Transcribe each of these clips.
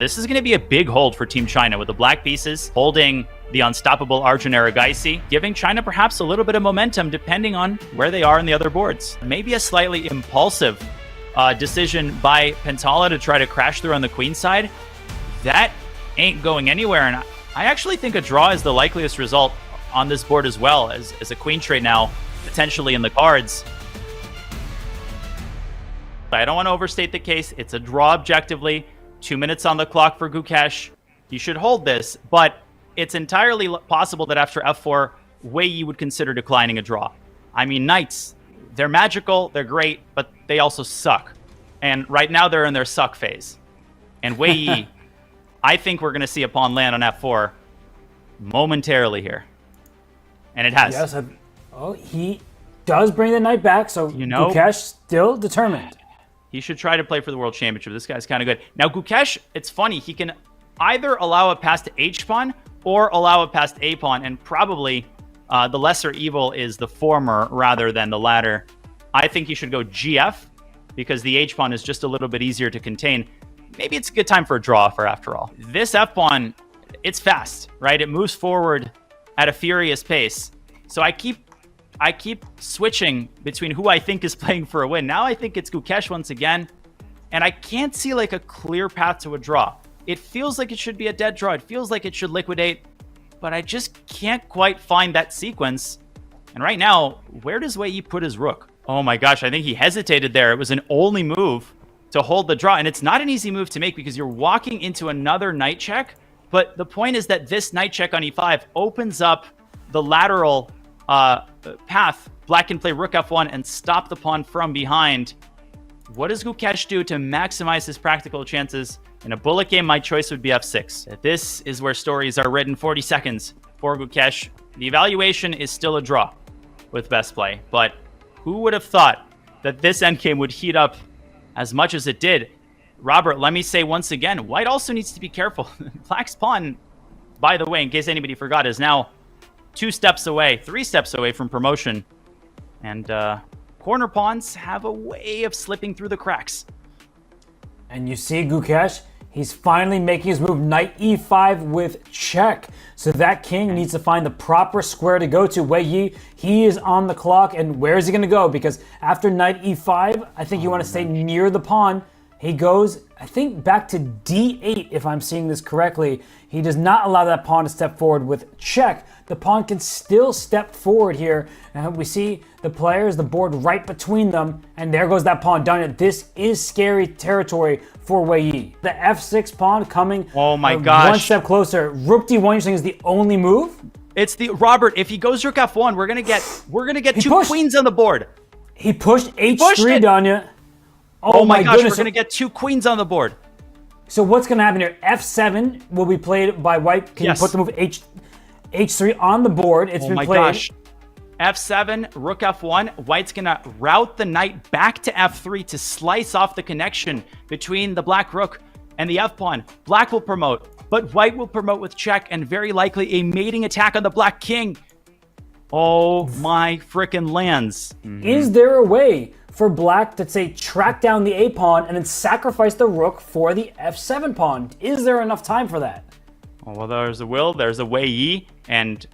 This is going to be a big hold for Team China, with the black pieces holding the unstoppable Arjun Aragaisi, giving China perhaps a little bit of momentum depending on where they are in the other boards. Maybe a slightly impulsive decision by Pentala to try to crash through on the queen side. That ain't going anywhere, and I actually think a draw is the likeliest result on this board as well, as a queen trade now potentially in the cards. I don't want to overstate the case. It's a draw objectively. 2 minutes on the clock for Gukesh. You should hold this, but it's entirely possible that after f4, Wei Yi would consider declining a draw. I mean, knights, they're magical, they're great, but they also suck. And right now they're in their suck phase. And Wei Yi, I think we're going to see a pawn land on f4 momentarily here. And it has. Yes, he does bring the knight back, so Gukesh still determined. He should try to play for the World Championship. This guy's kind of good. Now, Gukesh, it's funny. He can either allow a pass to H-pawn or allow a pass to A-pawn, and probably the lesser evil is the former rather than the latter. I think he should go GF because the H-pawn is just a little bit easier to contain. Maybe it's a good time for a draw for after all. This F-pawn, it's fast, right? It moves forward at a furious pace. So I keep switching between who I think is playing for a win. Now I think it's Gukesh once again, and I can't see like a clear path to a draw. It feels like it should be a dead draw. It feels like it should liquidate, but I just can't quite find that sequence. And right now, where does Wei Yi put his rook? Oh my gosh, I think he hesitated there. It was an only move to hold the draw, and it's not an easy move to make because you're walking into another knight check, but the point is that this knight check on e5 opens up the lateral path. Black can play rook f1 and stop the pawn from behind. What does Gukesh do to maximize his practical chances? In a bullet game, my choice would be f6. This is where stories are written. 40 seconds for Gukesh. The evaluation is still a draw with best play, but who would have thought that this endgame would heat up as much as it did? Robert, let me say once again, white also needs to be careful. Black's pawn, by the way, in case anybody forgot, is now 3 steps away from promotion. And corner pawns have a way of slipping through the cracks. And you see Gukesh, he's finally making his move, knight e5 with check. So that king needs to find the proper square to go to. Wei Yi, he is on the clock, and where is he going to go? Because after knight e5, I think you want to stay near the pawn. He goes, I think, back to d8, if I'm seeing this correctly. He does not allow that pawn to step forward with check. The pawn can still step forward here. And we see the players, the board right between them, and there goes that pawn down. This is scary territory for Wei Yi. The f6 pawn coming one step closer. Rook d1, you're saying, is the only move? It's the Robert, if he goes rook f1, we're gonna get two queens on the board. He pushed h3, Danya. Oh my gosh, we're going to get 2 queens on the board. So what's going to happen here? F7 will be played by white. Can you put the move H3 on the board? It's been played. Oh my gosh. F7, rook F1. White's going to route the knight back to F3 to slice off the connection between the black rook and the F pawn. Black will promote, but white will promote with check and very likely a mating attack on the black king. Oh my frickin' lands. Is there a way for black to, say, track down the A pawn and then sacrifice the rook for the F7 pawn? Is there enough time for that? Well, there's a will, there's a Wei Yi, and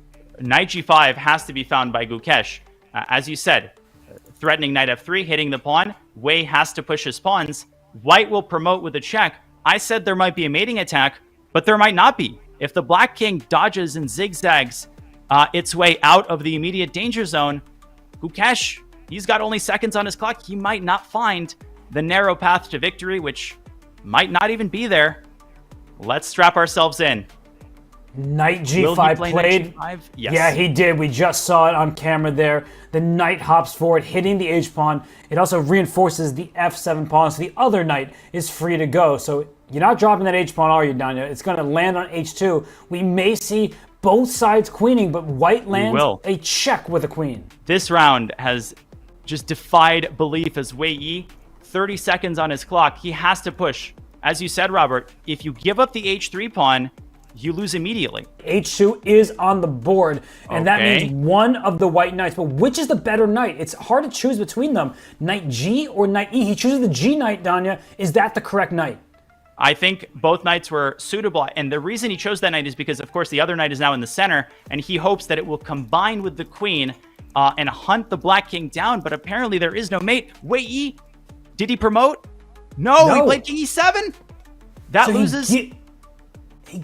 knight g5 has to be found by Gukesh. As you said, threatening knight f3, hitting the pawn. Wei has to push his pawns. White will promote with a check. I said there might be a mating attack, but there might not be. If the black king dodges and zigzags its way out of the immediate danger zone, Gukesh, he's got only seconds on his clock. He might not find the narrow path to victory, which might not even be there. Let's strap ourselves in. Knight g5 played. Knight G5? Yes. Yeah, he did. We just saw it on camera there. The knight hops forward, hitting the h pawn. It also reinforces the f7 pawn, so the other knight is free to go. So you're not dropping that h pawn, are you, Danya? It's going to land on h2. We may see both sides queening, but white lands a check with a queen. This round has just defied belief as Wei Yi, 30 seconds on his clock. He has to push. As you said, Robert, if you give up the h3 pawn, you lose immediately. h2 is on the board, and that means one of the white knights. But which is the better knight? It's hard to choose between them. Knight g or knight e. He chooses the g knight, Danya. Is that the correct knight? I think both knights were suitable. And the reason he chose that knight is because, of course, the other knight is now in the center, and he hopes that it will combine with the queen and hunt the black king down. But apparently there is no mate. Wei Yi, did he promote? No, he played king e7. That loses. He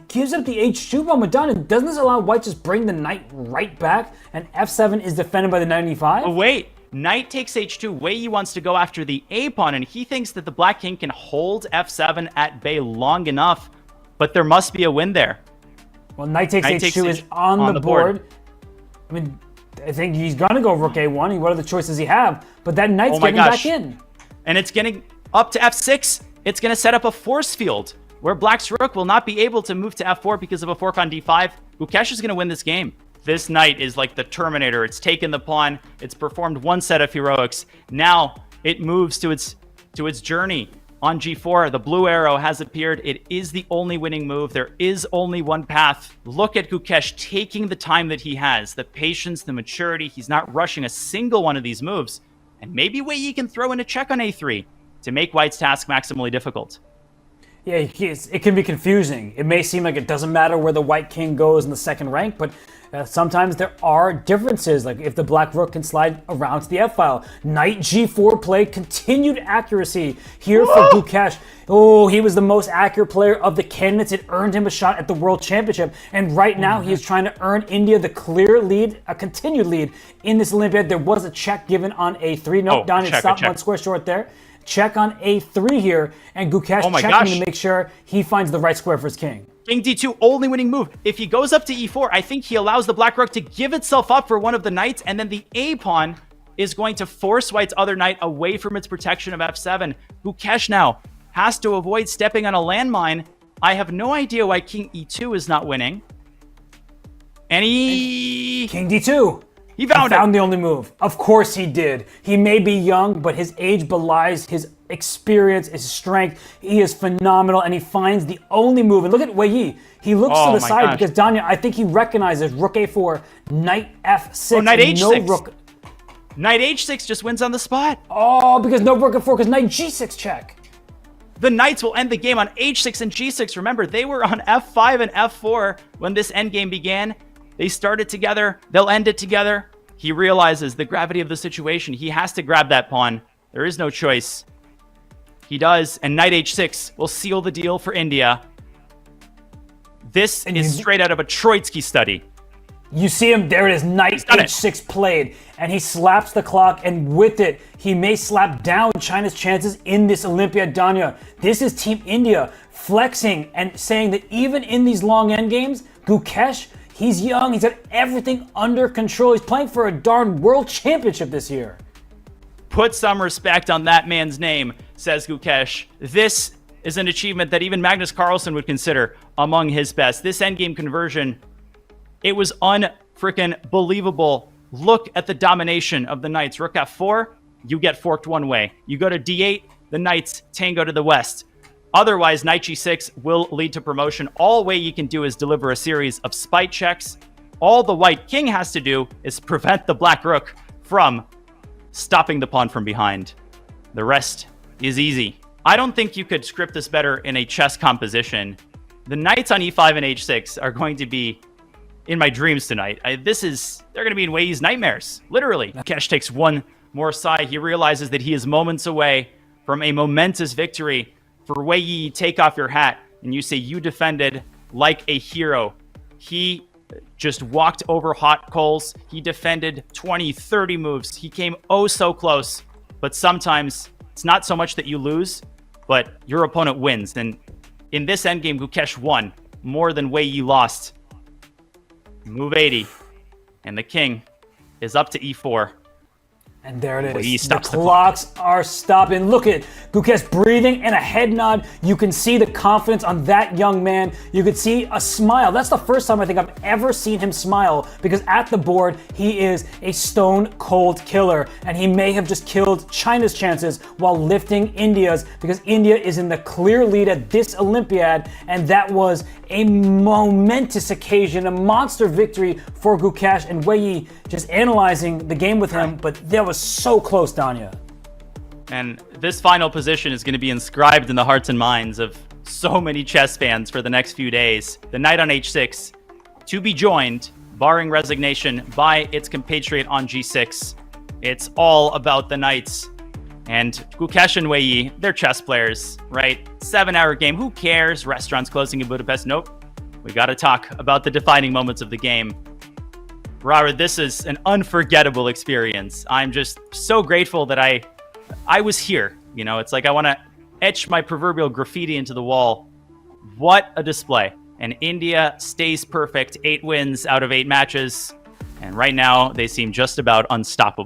gives up the h2 pawn with Danya. Doesn't this allow white just bring the knight right back? And f7 is defended by the knight e5? Oh, wait. Knight takes h2. Wei Yi wants to go after the a pawn, and he thinks that the black king can hold f7 at bay long enough, but there must be a win there. Well, knight takes h2 is on the board. I mean, I think he's going to go rook a1. What are the choices he have? But that knight's getting back in. And it's getting up to f6. It's going to set up a force field where black's rook will not be able to move to f4 because of a fork on d5. Gukesh is going to win this game. This knight is like the Terminator. It's taken the pawn. It's performed one set of heroics. Now it moves to its journey on g4. The blue arrow has appeared. It is the only winning move. There is only one path. Look at Gukesh taking the time that he has, the patience, the maturity. He's not rushing a single one of these moves. And maybe Wei Yi can throw in a check on a3 to make white's task maximally difficult. Yeah, it can be confusing. It may seem like it doesn't matter where the white king goes in the second rank, but sometimes there are differences, like if the black rook can slide around to the f-file. Knight g4 play, continued accuracy here for Gukesh. Oh, he was the most accurate player of the candidates. It earned him a shot at the World Championship. And right now, he is trying to earn India the clear lead, a continued lead in this Olympiad. There was a check given on a3. Nope, Donnie stopped one square short there. Check on a3 here, and Gukesh checking to make sure he finds the right square for his king. King d2, only winning move. If he goes up to e4, I think he allows the black rook to give itself up for one of the knights, and then the a pawn is going to force white's other knight away from its protection of f7. Gukesh now has to avoid stepping on a landmine. I have no idea why king e2 is not winning. And King d2. He found the only move. Of course he did. He may be young, but his age belies his experience, his strength. He is phenomenal, and he finds the only move. And look at Wei Yi. He looks to the side because Danya, I think he recognizes rook a4, knight f6. Oh, knight h6. No rook. Knight h6 just wins on the spot. Oh, because no rook f4, because knight g6 check. The knights will end the game on h6 and g6. Remember, they were on f5 and f4 when this endgame began. They started together. They'll end it together. He realizes the gravity of the situation. He has to grab that pawn. There is no choice. He does, and knight h6 will seal the deal for India. This is straight out of a Troitsky study. You see him, there it is, knight h6 played, and he slaps the clock, and with it, he may slap down China's chances in this Olympiad. Danya, this is Team India flexing and saying that even in these long endgames, Gukesh, he's young. He's got everything under control. He's playing for a darn world championship this year. Put some respect on that man's name, says Gukesh. This is an achievement that even Magnus Carlsen would consider among his best. This endgame conversion, it was unfreaking believable. Look at the domination of the knights. Rook f4, you get forked one way. You go to d8, the knights tango to the west. Otherwise, knight g6 will lead to promotion. All Wei Yi can do is deliver a series of spite checks. All the white king has to do is prevent the black rook from stopping the pawn from behind. The rest is easy. I don't think you could script this better in a chess composition. The knights on e5 and h6 are going to be in my dreams tonight. They're going to be in Wei Yi's nightmares, literally. Gukesh takes one more side. He realizes that he is moments away from a momentous victory. For Wei Yi, take off your hat, and you say you defended like a hero. He just walked over hot coals. He defended 20, 30 moves. He came oh so close. But sometimes it's not so much that you lose, but your opponent wins. And in this endgame, Gukesh won more than Wei Yi lost. Move 80, and the king is up to e4. And there it is. The clocks are stopping. Look at Gukesh breathing and a head nod. You can see the confidence on that young man. You could see a smile. That's the first time I think I've ever seen him smile, because at the board, he is a stone cold killer. And he may have just killed China's chances while lifting India's, because India is in the clear lead at this Olympiad. And that was a momentous occasion, a monster victory for Gukesh, and Wei Yi just analyzing the game with him. But that was so close, Danya. And this final position is going to be inscribed in the hearts and minds of so many chess fans for the next few days. The knight on h6 to be joined, barring resignation, by its compatriot on g6. It's all about the knights. And Gukesh and Wei Yi, they're chess players, right? 7-hour game. Who cares? Restaurants closing in Budapest. Nope. We got to talk about the defining moments of the game. Robert, this is an unforgettable experience. I'm just so grateful that I was here. You know, it's like I want to etch my proverbial graffiti into the wall. What a display. And India stays perfect. 8 wins out of 8 matches. And right now, they seem just about unstoppable.